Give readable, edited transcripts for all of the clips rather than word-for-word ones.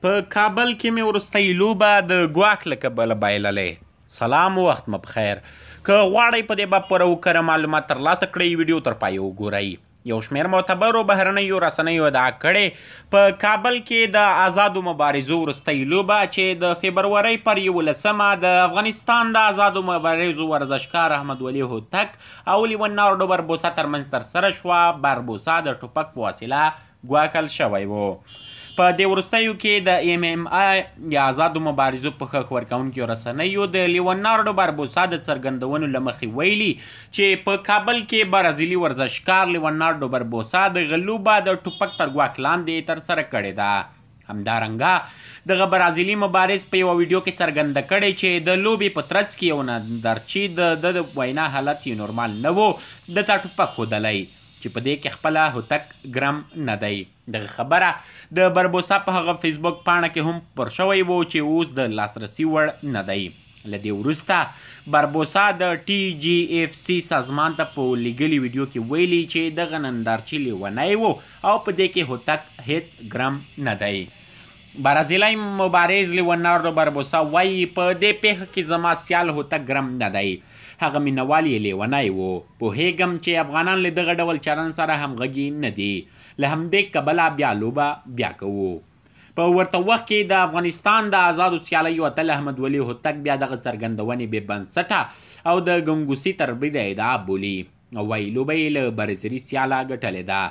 په کابل کې مې وروستۍ لوبه د ګواک له کبله بایللې. سلام وخت مو بخیر. که غواړئ په دې باب پوره وکره معلومات ترلاسه کړئ ویډیو تر پایه وګورئ. یو شمېر معتبرو بهرنیو رسنیو ادعا کړې په کابل کې د آزادو مبارزو وروستۍ لوبه چې د فبرورۍ پر 11مه د افغانستان د آزادو مبارزو ورزشکار احمد ولي هوتک او لیونارډو بربوسا ترمنځ ترسره شوه. بربوسا د ټوپک په وسیله ګواکل شوی و. په دې وروستیو کې د MMA یا آزادو مبارزو په ښه ورکوونکو رسنیو د لیونارډو بربوسا د څرګندونو له مخې ویلي چې په کابل کې برازیلي ورزشکار لیونارډو بربوسا دغه لوبه د ټوپک تر ګواک لاندې ترسره کړې ده. همدارنګه دغه برازیلي مبارز په یوه ویډیو کې څرګنده کړې چې د لوبې په ترڅ کې یو نندارچي د وینا حالت یې نورمال نه و د تا ټوپک ښودلی چې په دې کې خپله هوتک ګرم نه دی. دغه خبره د بربوسا په هغه فیسبوک پاڼه کې هم پر شوی و چې اوس د لاسرسي وړ نه دی. له دې وروسته بربوسا د TGFC سازمان ته په لیږلي ویډیو کې ویلي چې دغه نندارچي لیونی و او په دې کې هوتک هیڅ ګرم نه دی. برازیلی مبارز لیونارډو بربوسا وایي په دې پیښه کې زما سیال هوتک ګرم نه دی. هغه مینوال یې لیونی و. پوهیږم چې افغانان له دغه ډول چلن سره همغږي نه دي. له همدې کبله بیا لوبه بیا کوو. په ورته وخت کې د افغانستان د آزادو سیالیو اتل احمد ولي هوتک بیا دغه څرګندونې بې بنسټه او د ګنګوسي تربیده ادعا بولي او وایي لوبه یې له برازیلي سیاله ګټلې ده.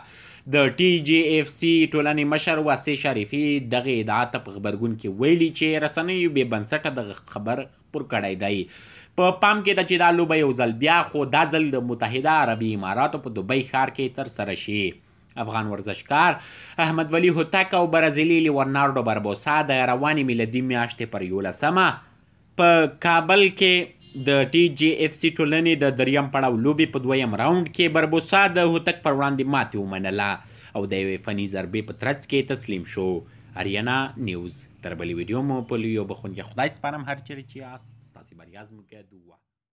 د TGFC ټولنې مشر واسع شریفي دغه ادعا ته په غبرګون کې ویلي چې رسنیو بې بنسټه دغه خبر خپور کړی دی. په پام کې ده چې دا لوبه یو ځل بیا خو دا ځل د متحده عربي اماراتو په دوبۍ ښار کې ترسره شي. افغان ورزشکار احمد ولي هوتک او برازیلي لیونارډو بربوسا د روانې میلادي میاشتې پر 11مه په کابل کې د TGFC ټولنې د دریم پړاو لوبې په دویم راوند کې بربوسا د هوتک پر وړاندې ماتې ومنله او د یوې فني ضربې په ترڅ کې تسلیم شو. اریانا نیوز. تر بلې ویډیو مو په لویو بخښونکي خدای سپارم. هر چیرې چې یاست ستاسې بریا زموږ دعا